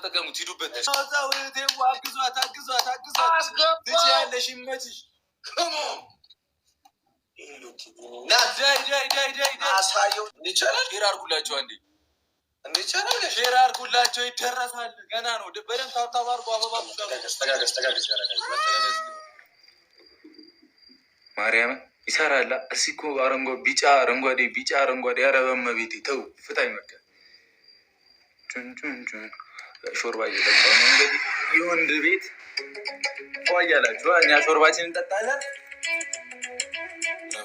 ተጠቀሙት፣ ሂዱበት። ትችያለሽ፣ ይመችሽ። ሼር አድርጉላቸው አንዴ፣ ሼር አድርጉላቸው። ይደረሳል፣ ገና ነው። በደንብ ታብታብ አድርጎ አበባ ማርያምን ይሰራል። እስኪ እኮ አረንጓዴ ቢጫ አረንጓዴ ቢጫ አረንጓዴ። ኧረ በመቤቴ ተው፣ ፍታኝ በቃ። ሾርባ እየጠጣሁ ነው እንግዲህ። የወንድ ቤት እያላችሁ እኛ ሾርባችን እንጠጣለን።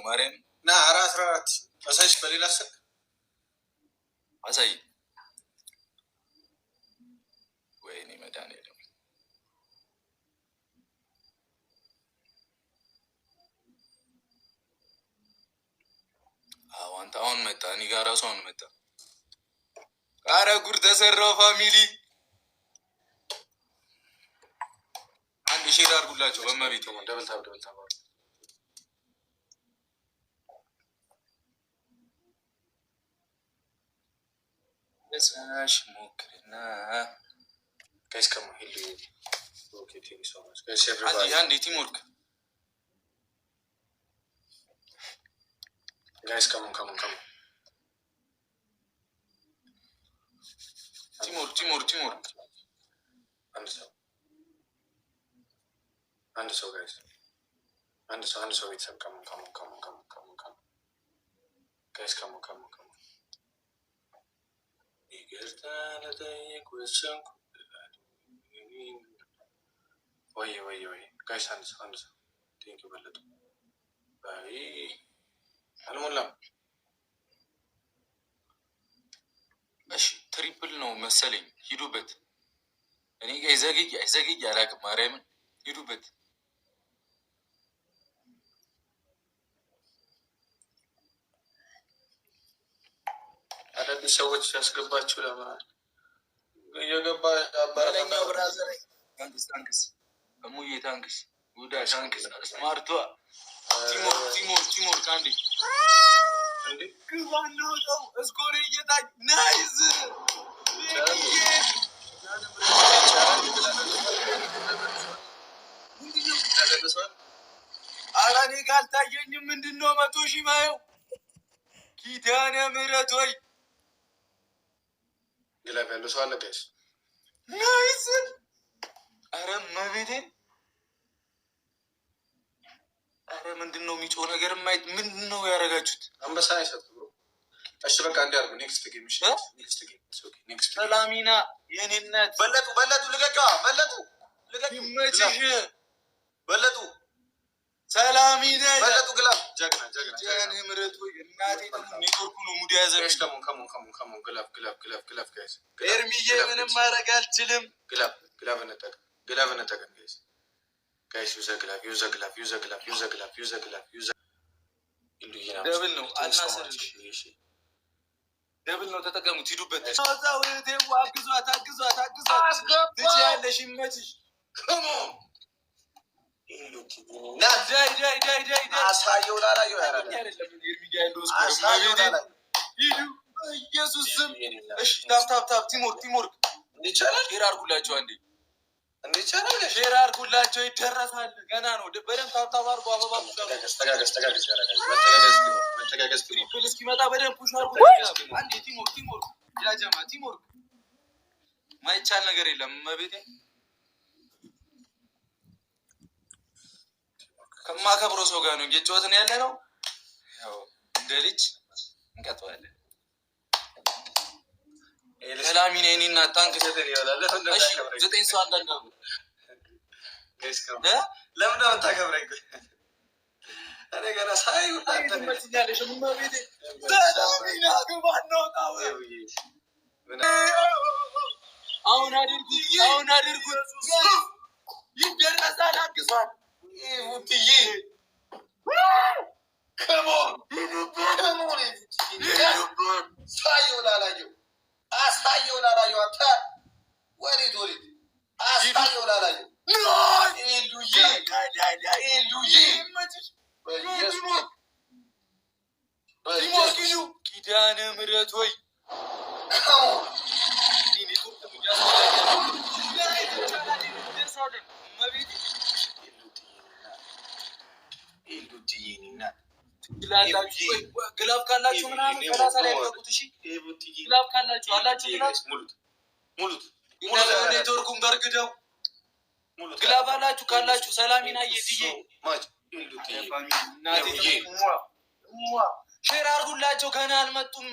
ማርያም ና 14 አሳይሽ፣ በሌላ ስልክ አሳይ። ወይኔ መድኃኒዓለም አንተ አሁን መጣ፣ እኔ ጋር እራሱ አሁን መጣ። አረ ጉድ ተሰራው ፋሚሊ። አንድ ሼር አድርጉላቸው በመቤት ደብልታብ ለሳሽ ሞክርና ጋይስ ከሞ ሄሉ ኦኬ ቲም ሶማስ ጋይስ ኤቭሪባዲ አንድ ቲም ወርክ ጋይስ ከሞ ቲም ወርክ አንድ ሰው ጋይስ አንድ ሰው ቤተሰብ ከሞ ጋይስ ከሞ ይቅርታ ለጠየቅ ወሰንኩ። ወይ ጋይስ አንድ ሰው ቴንክ ዩ በለጡ። አይ አልሞላም። እሺ ትሪፕል ነው መሰለኝ። ሂዱበት። እኔ ጋር አይዘግይ አላውቅም። ማርያምን ሂዱበት። አዳዲስ ሰዎች ያስገባችሁ ለማለት እየገባ አባለኛው ብራዘር ታንክስ እሙዬ ታንክስ ጉዳ ታንክስ ስማርቷ ቲሞር ካንዲ እንዴ ግባን ነው እስኮር እየታች ናይስ አራኔ ካልታየኝም ምንድነው 100 ሺህ ማየው ኪዳነ ምህረት ወይ ግላፍ ያለው ሰው አለ ጋይስ ናይስ። አረ መቤቴን አረ ምንድነው የሚጮህ ነገር ማየት ምንድነው ያደረጋችሁት? አንበሳ አይሰጥ ብሮ። እሺ በቃ እንዲያርጉ ኔክስት ጌም እሺ ኔክስት ጌም ሰላሚና የኔነት በለጡ ልቀቂዋ በለጡ ይመችሽ በለጡ ሰላሚና በለጡ ግላፍ ጀግና ጀግና ምረቱ እናቴ ደግሞ ኔትወርኩ ነው ሙዲ ያዘሽ። ከሙ ግላፍ ጋይስ ኤርሚዬ ምንም ማድረግ አልችልም። ግላፍ እንጠቀም ጋይስ ዩዘ ግላፍ ደብል ነው አናሰርሽ ደብል ነው ተጠቀሙት፣ ሂዱበት። አግዟት ትችያለሽ፣ ይመችሽ። ከሙ አሳየው ላላየው ኢየሱስ ስም። እሺ ታፕ ቲሞርክ ሼር አድርጉላቸው አንዴ፣ ሼር አድርጉላቸው። ይደረሳል፣ ገና ነው። በደንብ ታፕታፕ አድርጎ አበባ ትሪፕል እስኪመጣ በደንብ ፑሽ አድርጉ አንዴ። ቲሞርክ ያጀማ ቲሞርክ ማይቻል ነገር የለም። መቤቴ ከማከብረው ሰው ጋር ነው እየጨዋትን ያለ ነው። ያው እንደ ልጅ እንቀጥዋለን። ሰላሚና እኔና ታንክ ሰተን ይላል። እሺ 9 ሰው አንዳንድ ነው ለምን ነው ታከብረኝ? እኔ ገና ሳይ ታንተኛለሽ መቤቴ ሰላሚና ግባን ነው ታው አሁን አድርጉ ይደረሳል። አግዟል ውትዬ ከሞን ሳየው ላላየው አሳየው ላላየው አታ ወሪድ አሳየው ላላየው ኢሉዬ ኪዳነ ምህረት ወይ ግላብ ካላችሁ ምናምን 30 ላይ ያልቀቁት። እሺ ግላብ ካላችሁ አላችሁ ግላብ ሙሉት። ኔትወርኩን በርግደው ግላብ አላችሁ ካላችሁ ሰላሚና የድዬ ሼር አድርጉላቸው። ገና አልመጡም።